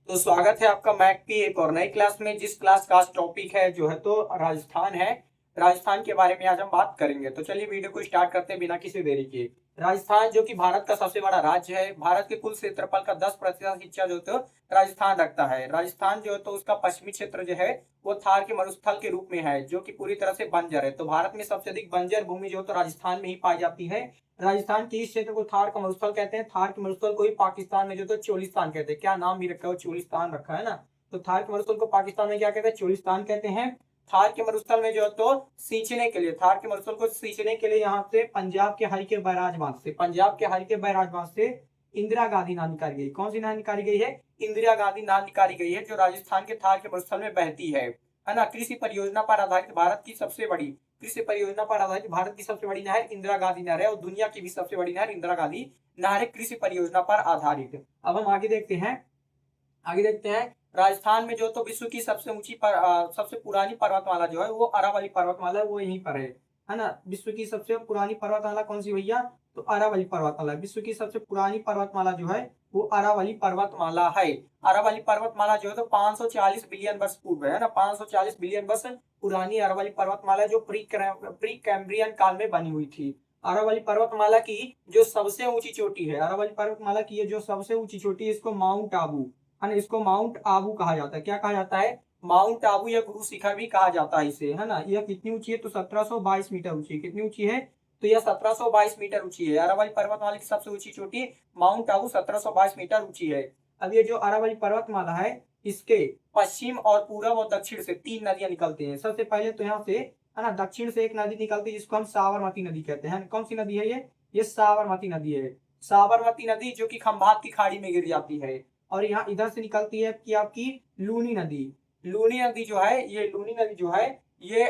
तो स्वागत है आपका मैक की एक और नई क्लास में। जिस क्लास का आज टॉपिक है जो है तो राजस्थान है। राजस्थान के बारे में आज हम बात करेंगे। तो चलिए वीडियो को स्टार्ट करते हैं बिना किसी देरी के। राजस्थान जो कि भारत का सबसे बड़ा राज्य है, भारत के कुल क्षेत्रफल का 10% हिस्सा जो तो राजस्थान रखता है। राजस्थान जो है तो उसका पश्चिमी क्षेत्र जो है वो थार के मरुस्थल के रूप में है, जो कि पूरी तरह से बंजर है। तो भारत में सबसे अधिक बंजर भूमि जो तो राजस्थान में ही पाई जाती है। राजस्थान के इस क्षेत्र को थार का मरुस्थल कहते हैं। थार के मरुस्थल को ही पाकिस्तान में जो तो चोलिस्तान कहते हैं। क्या नाम भी रखा है, चोलिस्तान रखा है ना। तो थार के मरुस्थल को पाकिस्तान में क्या कहते हैं, चोलिस्तान कहते हैं। थार के मरुस्थल में जो है तो सींचने के लिए, थार के मरुस्थल को सींचने के लिए यहाँ से पंजाब के हरिके बैराज बांध से, पंजाब के हरिके बैराज बांध से इंदिरा गांधी नाव निकाली गई। कौन सी नाव निकाली गई है? इंदिरा गांधी नाव निकाली गई है, जो राजस्थान के थार के मरुस्थल में बहती है ना। कृषि परियोजना पर आधारित भारत की सबसे बड़ी, कृषि परियोजना पर आधारित भारत की सबसे बड़ी नहर इंदिरा गांधी नहर है, और दुनिया की भी सबसे बड़ी नहर इंदिरा गांधी नहर है, कृषि परियोजना पर आधारित। अब हम आगे देखते हैं, आगे देखते हैं। राजस्थान में जो तो विश्व की सबसे ऊंची सबसे पुरानी पर्वतमाला जो है वो अरावली पर्वतमाला है, वो यहीं पर है ना। विश्व की सबसे पुरानी पर्वतमाला कौन सी भैया? तो अरावली पर्वतमाला। विश्व की सबसे पुरानी पर्वतमाला जो है वो अरावली पर्वतमाला है। अरावली पर्वतमाला जो है तो 540 बिलियन वर्ष पूर्व है ना, 540 बिलियन वर्ष पुरानी अरावली पर्वतमाला जो प्री कैम्ब्रियन काल में बनी हुई थी। अरावली पर्वतमाला की जो सबसे ऊंची चोटी है, अरावली पर्वतमाला की ये जो सबसे ऊंची चोटी है, इसको माउंट आबू है ना, इसको माउंट आबू कहा जाता है। क्या कहा जाता है? माउंट आबू या गुरु शिखर भी कहा जाता है इसे, है ना। यह कितनी ऊंची है? तो 1722 मीटर ऊंची है। कितनी ऊंची है? तो यह 1722 मीटर ऊंची है। अरावली पर्वतमाला की सबसे ऊंची चोटी माउंट आबू 1722 मीटर ऊंची है। अब ये जो अरावली पर्वतमाला है, इसके पश्चिम और पूरब और दक्षिण से 3 नदियां निकलती हैं। सबसे पहले तो यहाँ से है ना, दक्षिण से एक नदी निकलती है जिसको हम साबरमती नदी कहते हैं। कौन सी नदी है ये साबरमती नदी है। साबरमती नदी जो कि खंभात की खाड़ी में गिर जाती है। और यहाँ इधर से निकलती है कि आपकी लूनी नदी। लूनी नदी जो है, ये लूनी नदी जो है ये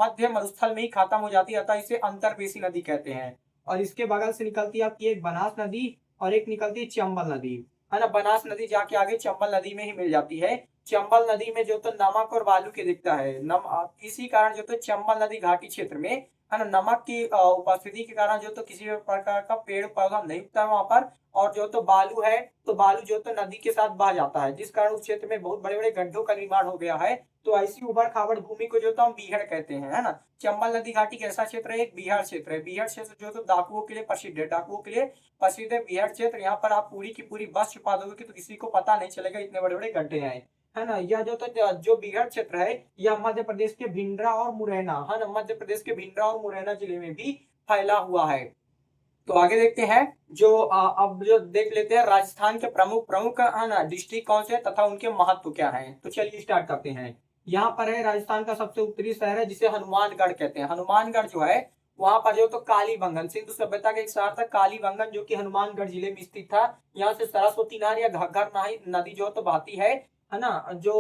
मध्य मरुस्थल में ही खत्म हो जाती है, अतः इसे अंतरवेशी नदी कहते हैं। और इसके बगल से निकलती है आपकी एक बनास नदी, और एक निकलती है चंबल नदी, है ना। बनास नदी जाके आगे चंबल नदी में ही मिल जाती है। चंबल नदी में जो तो नमक और बालू के दिखता है, इसी कारण जो तो चंबल नदी घाटी क्षेत्र में है ना, नमक की उपस्थिति के कारण जो तो किसी भी प्रकार का पेड़ पौधा नहीं उगता है वहां पर। और जो तो बालू है, तो बालू जो तो नदी के साथ बह जाता है, जिस कारण उस क्षेत्र में बहुत बड़े बड़े गड्ढों का निर्माण हो गया है। तो ऐसी उबड़ खाबड़ भूमि को जो तो हम बीहड़ कहते हैं, है ना। चंबल नदी घाटी कैसा क्षेत्र है? एक बीहड़ क्षेत्र है। बीहड़ क्षेत्र जो तो डाकुओं के लिए प्रसिद्ध है, डाकुओं के लिए प्रसिद्ध है बीहड़ क्षेत्र। यहाँ पर आप पूरी की पूरी बस छुपा दोगे तो किसी को पता नहीं चलेगा, इतने बड़े बड़े गड्ढे हैं, है ना। यह जो तो जो बीहड़ क्षेत्र है, यह मध्य प्रदेश के भिंडरा और मुरैना, है ना, मध्य प्रदेश के भिंडरा और मुरैना जिले में भी फैला हुआ है। तो आगे देखते हैं। जो अब जो देख लेते हैं राजस्थान के प्रमुख प्रमुख है ना डिस्ट्रिक्ट कौन से हैं तथा उनके महत्व क्या हैं। तो चलिए स्टार्ट करते हैं। यहाँ पर है राजस्थान का सबसे उत्तरी शहर है जिसे हनुमानगढ़ कहते हैं। हनुमानगढ़ जो है वहां पर जो तो कालीबंगन, सिंधु सभ्यता का एक शहर था कालीबंगन, जो कि हनुमानगढ़ जिले में स्थित था। यहाँ से सरस्वती नहर या घग्गर नदी जो तो बहती है ना। जो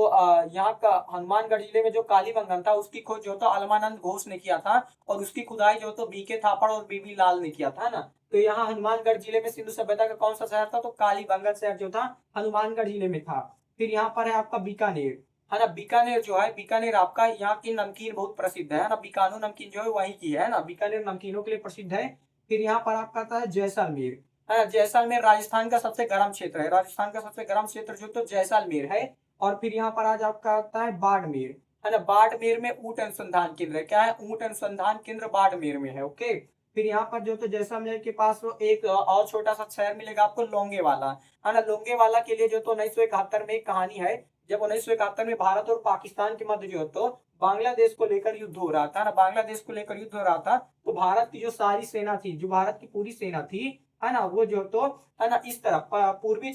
यहाँ का हनुमानगढ़ जिले में जो कालीबंगन था उसकी खोज जो तो अलमानंद घोष ने किया था, और उसकी खुदाई जो तो बीके थापड़ और बीबी लाल ने किया था ना। तो यहाँ हनुमानगढ़ जिले में सिंधु सभ्यता का कौन सा शहर था? तो कालीबंगन शहर जो था हनुमानगढ़ जिले में था। फिर यहाँ पर है आपका बीकानेर, है ना। बीकानेर जो है, बीकानेर आपका यहाँ की नमकीन बहुत प्रसिद्ध है ना। बीकानो नमकीन जो है वहीं की है ना, बीकानेर नमकीनों के लिए प्रसिद्ध है। फिर यहाँ पर आपका आता है जैसलमेर, है ना। जैसलमेर राजस्थान का सबसे गर्म क्षेत्र है। राजस्थान का सबसे गर्म क्षेत्र जो तो जैसलमेर है। और फिर यहाँ पर आज आपका आता है बाड़मेर, है ना। बाड़मेर में ऊंट अनुसंधान केंद्र है। क्या है? ऊंट अनुसंधान केंद्र बाड़मेर में है। ओके। फिर यहाँ पर जो तो जैसलमेर के पास वो एक और छोटा सा शहर मिलेगा आपको, लोंगेवाला, है ना। लोंगेवाला के लिए जो तो 1971 में एक कहानी है। जब 1971 में भारत और पाकिस्तान के मध्य जो तो बांग्लादेश को लेकर युद्ध हो रहा था ना, बांग्लादेश को लेकर युद्ध हो रहा था, तो भारत की जो सारी सेना थी, जो भारत की पूरी सेना थी, है ना, वो जो तो है ना इस तरफ पूर्वी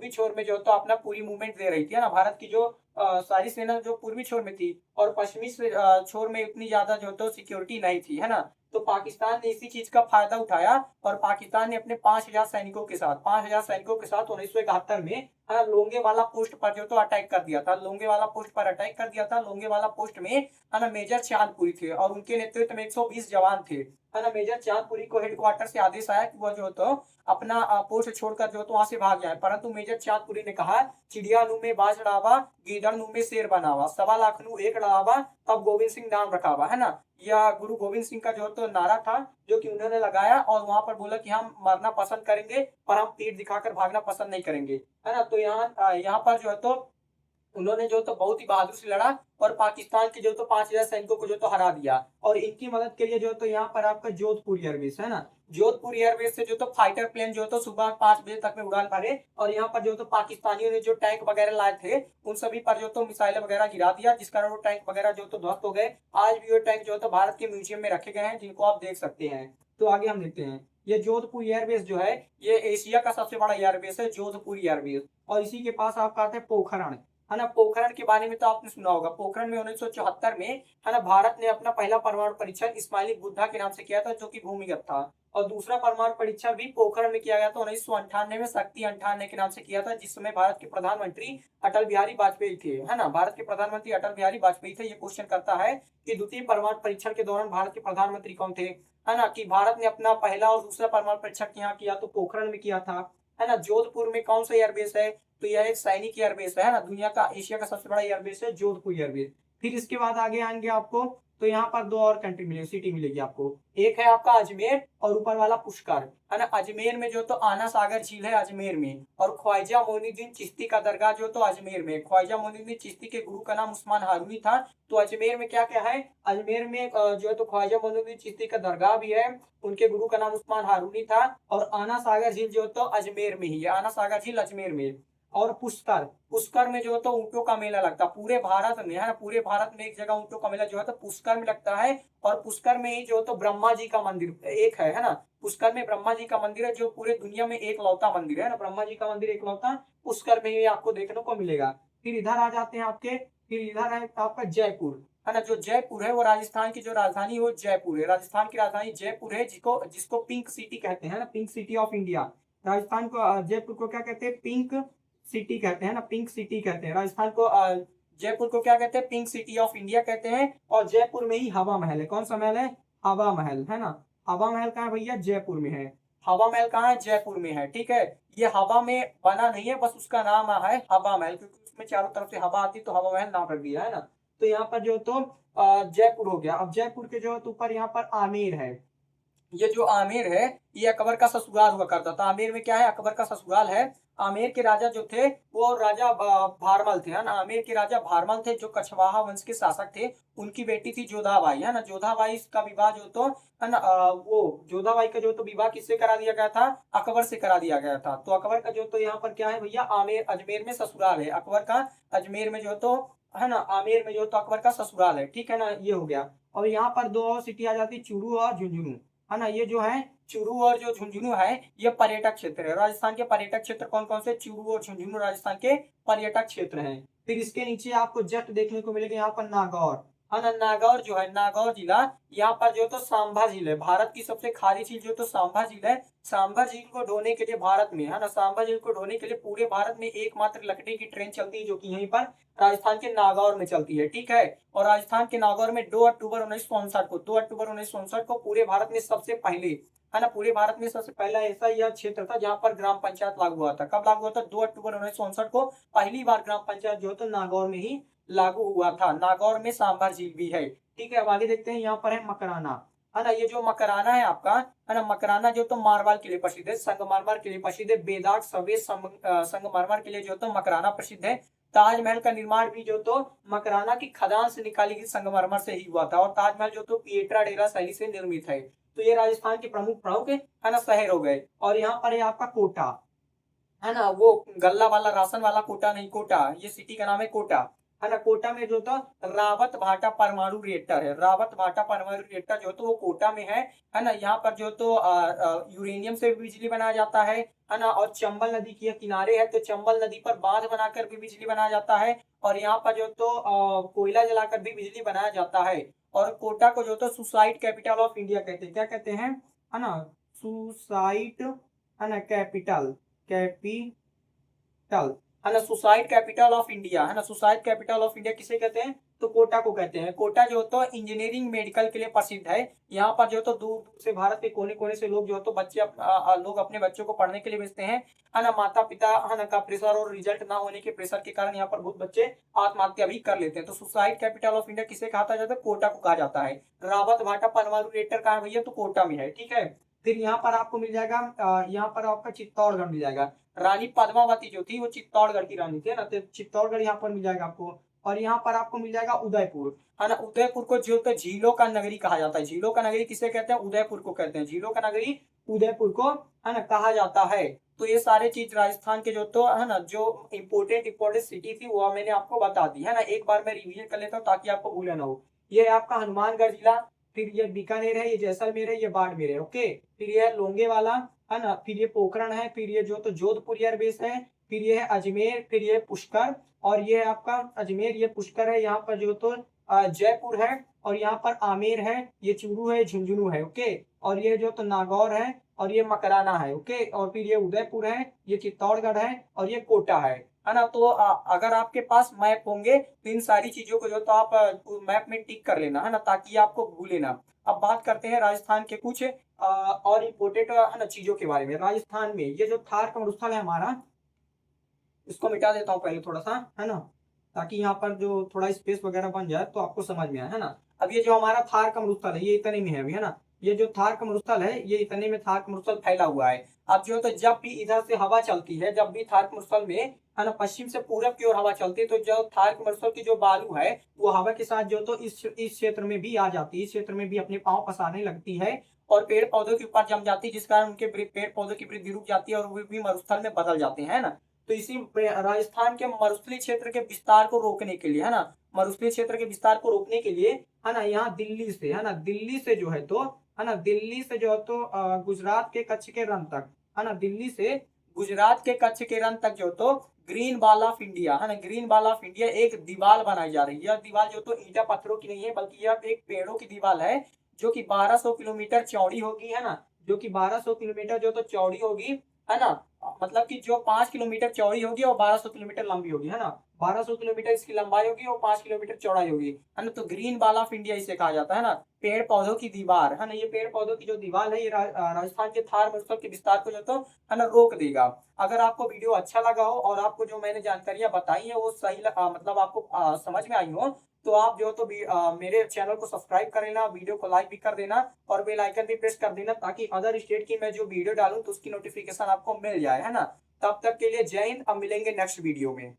छोर में जो तो अपना पूरी मूवमेंट दे रही थी, है ना। भारत की जो सारी सेना जो पूर्वी छोर में थी, और पश्चिमी छोर में उतनी ज्यादा जो तो सिक्योरिटी नहीं थी, है ना। तो पाकिस्तान ने इसी चीज का फायदा उठाया, और पाकिस्तान ने अपने 5000 सैनिकों के साथ 1971 में लोंगेवाला पोस्ट पर जो तो अटैक कर दिया था। लोंगेवाला पोस्ट पर अटैक कर दिया था। लोंगेवाला पोस्ट में है ना मेजर चांदपुरी थे, और उनके नेतृत्व में 120 जवान थे, है ना। मेजर चांदपुरी को हेडक्वार्टर से आदेश आया कि वह जो तो अपना पोस्ट छोड़कर जो तो वहां से भाग जाए, परंतु मेजर चांदपुरी ने कहा, चिड़िया नु में बाज डावा, गीदड़ नु में शेर बनावा, 1.25 लाख नु एक डावा, तब गोविंद सिंह नाम रखावा, है ना। यह गुरु गोविंद सिंह का जो तो नारा था, जो कि उन्होंने लगाया और वहां पर बोला कि हम मरना पसंद करेंगे पर हम पीठ दिखाकर भागना पसंद नहीं करेंगे, है ना। तो यहाँ पर जो है तो उन्होंने जो तो बहुत ही बहादुर से लड़ा और पाकिस्तान के जो तो 5,000 सैनिकों को जो तो हरा दिया। और इनकी मदद के लिए जो तो यहाँ पर आपका जोधपुर एयरबेस है ना, जोधपुर एयरबेस से जो तो फाइटर प्लेन जो तो सुबह 5 बजे तक में उड़ान भरे और यहाँ पर जो तो पाकिस्तानियों ने जो टैंक वगैरह लाए थे उन सभी पर जो तो मिसाइल वगैरह गिरा दिया, जिस कारण वो टैंक वगैरह जो तो ध्वस्त हो गए। आज भी वो टैंक जो तो भारत के म्यूजियम में रखे गए हैं, जिनको आप देख सकते हैं। तो आगे हम देखते हैं, ये जोधपुर एयरबेस जो है ये एशिया का सबसे बड़ा एयरबेस है, जोधपुर एयरबेस। और इसी के पास आपका आता है पोखरण, है ना। पोखरण के बारे में तो आपने सुना होगा। पोखरण में 1974 में, है ना, भारत ने अपना पहला परमाणु परीक्षण इस्माइली बुद्धा के नाम से किया था, जो कि भूमिगत था। और दूसरा परमाणु परीक्षण भी पोखरण में किया गया था 1998 में, शक्ति 98 के नाम से किया था, जिस समय भारत के प्रधानमंत्री अटल बिहारी वाजपेयी थे, है ना। भारत के प्रधानमंत्री अटल बिहारी वाजपेयी थे। ये क्वेश्चन करता है कि द्वितीय परमाणु परीक्षण के दौरान भारत के प्रधानमंत्री कौन थे, है ना। कि भारत ने अपना पहला और दूसरा परमाणु परीक्षण यहाँ किया तो पोखरण में किया था, है ना। जोधपुर में कौन सा एयरबेस है, तो यह एक सैनिक एयरबेस है ना। दुनिया का, एशिया का सबसे बड़ा एयरबेस है जोधपुर एयरबेस। फिर इसके बाद आगे आएंगे आपको तो यहाँ पर 2 और कंट्री मिलेगी, सिटी मिलेगी आपको। एक है आपका अजमेर और ऊपर वाला पुष्कर, है ना। अजमेर में जो तो आना सागर झील है अजमेर में, और ख्वाजा मोइनुद्दीन चिश्ती का दरगाह जो तो अजमेर में। ख्वाजा मोइनुद्दीन चिश्ती के गुरु का नाम उस्मान हारूनी था। तो अजमेर में क्या क्या है, अजमेर में जो है तो ख्वाजा मोइनुद्दीन चिश्ती का दरगाह भी है, उनके गुरु का नाम उस्मान हारूनी था। और आना सागर झील जो तो अजमेर में ही है, आना सागर झील अजमेर में। और पुष्कर, पुष्कर में जो तो ऊंटों का मेला लगता है पूरे भारत में, है ना। पूरे भारत में एक जगह ऊंटों का मेला जो है तो पुष्कर में लगता है। और पुष्कर में ही जो तो ब्रह्मा जी का मंदिर एक है ना। पुष्कर में ब्रह्मा जी का मंदिर है, जो पूरे दुनिया में एक लौता मंदिर है ना। ब्रह्मा जी का मंदिर एक लौता पुष्कर में ही आपको देखने को मिलेगा। फिर इधर आ जाते हैं आपके, फिर इधर है आपका जयपुर, है ना। जो जयपुर है वो राजस्थान की जो राजधानी है वो जयपुर है। राजस्थान की राजधानी जयपुर है, जिसको जिसको पिंक सिटी कहते हैं ना, pink city of India. Rajasthan को, जयपुर को क्या कहते हैं, पिंक सिटी कहते हैं ना, पिंक सिटी कहते हैं। राजस्थान को, जयपुर को क्या कहते हैं, पिंक सिटी ऑफ इंडिया कहते हैं। और जयपुर में ही हवा महल है। कौन सा महल है, हवा महल, है ना। हवा महल कहाँ है भैया, जयपुर में है। हवा महल कहाँ है, जयपुर में है, ठीक है। ये हवा में बना नहीं है, बस उसका नाम है हवा महल, क्योंकि उसमें चारों तरफ से हवा आती तो हवा महल नाम रख दिया, है ना। तो यहाँ पर जो तो जयपुर हो गया। अब जयपुर के जो ऊपर यहाँ पर आमेर है। ये जो आमेर है ये अकबर का ससुराल हुआ करता था। आमेर में क्या है, अकबर का ससुराल है। आमेर के राजा जो थे वो राजा भारमल थे, है ना। आमेर के राजा भारमल थे, जो कछवाहा वंश के शासक थे। उनकी बेटी थी जोधाबाई, है ना। जोधाबाई का विवाह जो तो, है ना, वो जोधाबाई का जो तो विवाह किससे करा दिया गया था, अकबर से करा दिया गया था। तो अकबर का जो तो यहाँ पर क्या है भैया, आमेर, अजमेर में ससुराल है अकबर का। अजमेर में जो तो, है ना, आमेर में जो तो अकबर का ससुराल है, ठीक है ना। ये हो गया। और यहाँ पर 2 और सिटी आ जाती, चूरू और झुंझुनू, है ना। ये जो है चूरू और जो झुंझुनू है ये पर्यटक क्षेत्र है। राजस्थान के पर्यटक क्षेत्र कौन कौन से, चूरू और झुंझुनू राजस्थान के पर्यटक क्षेत्र हैं। फिर इसके नीचे आपको जस्ट देखने को मिलेगा यहाँ पर नागौर, है ना। नागौर जो है, नागौर जिला, यहाँ पर जो तो सांभा झील है। भारत की सबसे खारी झील जो तो सांभा झील है। सांभा झील को ढोने के लिए भारत में, है ना, सांभा झील को ढोने के लिए पूरे भारत में एकमात्र लकड़ी की ट्रेन चलती है, जो कि यहीं पर राजस्थान के नागौर में चलती है, ठीक है। और राजस्थान के नागौर में 2 अक्टूबर 1959 को, 2 अक्टूबर 1959 को पूरे भारत में सबसे पहले, है ना, पूरे भारत में सबसे पहला ऐसा यह क्षेत्र था जहां पर ग्राम पंचायत लागू हुआ था। कब लागू हुआ था, 2 अक्टूबर 1959 को पहली बार ग्राम पंचायत जो तो नागौर में ही लागू हुआ था। नागौर में सांभर झील भी है, ठीक है। अब आगे देखते हैं, यहाँ पर है मकराना, है ना। ये जो मकराना है आपका, है ना, मकराना जो तो मारवाल के लिए प्रसिद्ध है, संगमरमर के लिए प्रसिद्ध है। बेदाग सफेद संगमरमर के लिए जो तो मकराना प्रसिद्ध है। ताजमहल का निर्माण भी जो तो मकराना की खदान से निकाली गई संगमरमर से ही हुआ था। और ताजमहल जो तो पिएट्रा डेरा शैली से निर्मित है। तो ये राजस्थान के प्रमुख प्रमुख, है ना, शहर हो गए। और यहाँ पर है आपका कोटा, है ना, वो गल्ला वाला राशन वाला कोटा नहीं, कोटा, ये सिटी का नाम है कोटा, है ना। कोटा में जो तो रावत भाटा परमाणु रिएक्टर है। रावत भाटा परमाणु रिएक्टर जो तो वो कोटा में है ना। यहाँ पर जो तो यूरेनियम से भी बिजली बनाया जाता है ना। और चंबल नदी के किनारे है, तो चंबल नदी पर बांध बनाकर भी बिजली बनाया जाता है। और यहाँ पर जो तो कोयला जलाकर भी बिजली बनाया जाता है। और कोटा को जो तो सुसाइड कैपिटल ऑफ इंडिया कहते हैं। क्या कहते हैं, है ना, सुसाइड, है ना, कैपिटल, कैपिटल, है ना, सुसाइड कैपिटल ऑफ इंडिया, है ना। सुसाइड कैपिटल ऑफ इंडिया किसे कहते हैं, तो कोटा को कहते हैं। कोटा जो तो इंजीनियरिंग मेडिकल के लिए प्रसिद्ध है। यहाँ पर जो तो दूर दूर से भारत के कोने कोने से लोग जो तो बच्चे लोग अपने बच्चों को पढ़ने के लिए भेजते हैं, है ना। माता पिता है ना का प्रेशर और रिजल्ट ना होने के प्रेशर के कारण यहाँ पर बहुत बच्चे आत्महत्या भी कर लेते हैं। तो सुसाइड कैपिटल ऑफ इंडिया किसे कहा जाता है? कोटा को कहा जाता है। रावत भाटा परमाणु रिएक्टर कहाँ है भैया? तो कोटा में है, ठीक है। फिर यहाँ पर आपको मिल जाएगा, यहाँ पर आपका चित्तौड़गढ़ मिल जाएगा। रानी पद्मावती जो थी वो चित्तौड़गढ़ की रानी थी, है ना। तो चित्तौड़गढ़ यहाँ पर मिल जाएगा आपको। और यहाँ पर आपको मिल जाएगा उदयपुर, है ना। उदयपुर को जो तो झीलों का नगरी कहा जाता है। झीलों का नगरी किसे कहते हैं? उदयपुर को कहते हैं। झीलों का नगरी उदयपुर को, है ना, कहा जाता है। तो ये सारे चीज राजस्थान के जो तो है ना, जो इम्पोर्टेंट सिटी थी वो मैंने आपको बता दी, है ना। एक बार मैं रिवीजन कर लेता हूँ ताकि आपको भूले ना हो। ये है आपका हनुमानगढ़ जिला, फिर ये बीकानेर है, ये जैसलमेर है, ये बाड़मेर है, ओके। फिर ये है लोंगेवाला, है ना। फिर ये पोखरण है, फिर ये जो तो जोधपुर एयरबेस है, फिर ये है अजमेर, फिर ये पुष्कर, और ये है आपका अजमेर, ये पुष्कर है। यहाँ पर जो तो जयपुर है, और यहाँ पर आमेर है, ये चूरू है, झुंझुनू है, ओके। और ये जो तो नागौर है, और ये मकराना है, ओके। और फिर ये उदयपुर है, ये चित्तौड़गढ़ है, और ये कोटा है ना। तो अगर आपके पास मैप होंगे तो इन सारी चीजों को जो तो आप मैप में टिक कर लेना, है ना, ताकि आपको भूले ना। अब बात करते हैं राजस्थान के कुछ और इम्पोर्टेंट, है ना, चीजों के बारे में। राजस्थान में ये जो थार का मरुस्थल है हमारा, इसको मिटा देता हूँ पहले थोड़ा सा, है ना, ताकि यहाँ पर जो थोड़ा स्पेस वगैरह बन जाए तो आपको समझ में आए, है ना। अब ये जो हमारा थार का मरुस्थल है ये इतने में है अभी, है ना। ये जो थार का मरुस्थल है ये इतने में थार का मरुस्थल फैला हुआ है। अब जो तो जब भी इधर से हवा चलती है, जब भी थार के मरुस्थल में, है ना, पश्चिम से पूरब की ओर हवा चलती है, तो जो थार के मरुस्थल की जो बालू है वो हवा के साथ जो तो इस क्षेत्र में भी आ जाती है, इस क्षेत्र में भी अपने पाँव पसारने लगती है, और पेड़ पौधों के ऊपर जम जाती है, जिस कारण उनके पेड़ पौधों की वृद्धि रुक जाती है और वो भी मरुस्थल में बदल जाते हैं, है ना। तो इसी राजस्थान के मरुस्थलीय क्षेत्र के विस्तार को रोकने के लिए, है ना, मरुस्थलीय क्षेत्र के विस्तार को रोकने के लिए, है ना, यहाँ दिल्ली से, है ना, दिल्ली से जो है तो, है ना, दिल्ली से जो है तो गुजरात के कच्छ के रण तक, है ना, दिल्ली से गुजरात के कच्छ के रण तक जो तो ग्रीन वॉल ऑफ इंडिया, है ना, ग्रीन वॉल ऑफ इंडिया एक दीवार बनाई जा रही है। यह दीवार जो तो ईंटा पत्थरों की नहीं है, बल्कि यह एक पेड़ों की दीवार है, जो कि 1200 किलोमीटर चौड़ी होगी, है ना, जो कि 1200 किलोमीटर जो तो चौड़ी होगी, है ना। मतलब कि जो 5 किलोमीटर चौड़ी होगी और 1200 किलोमीटर लंबी होगी, है ना। 1200 किलोमीटर इसकी लंबाई होगी और 5 किलोमीटर चौड़ाई होगी, है ना। तो ग्रीन वॉल ऑफ इंडिया इसे कहा जाता है ना, पेड़ पौधों की दीवार, है ना। ये पेड़ पौधों की जो दीवार है ये राजस्थान के थार मरुस्थल के विस्तार को जो तो, है ना, रोक देगा। अगर आपको वीडियो अच्छा लगा हो और आपको जो मैंने जानकारियां बताई है वो सही मतलब आपको समझ में आई हो, तो आप जो तो मेरे चैनल को सब्सक्राइब कर लेना, वीडियो को लाइक भी कर देना, और बेल आइकन भी प्रेस कर देना, ताकि अदर स्टेट की मैं जो वीडियो डालूं तो उसकी नोटिफिकेशन आपको मिल जाए, है ना। तब तक के लिए जय हिंद। अब मिलेंगे नेक्स्ट वीडियो में।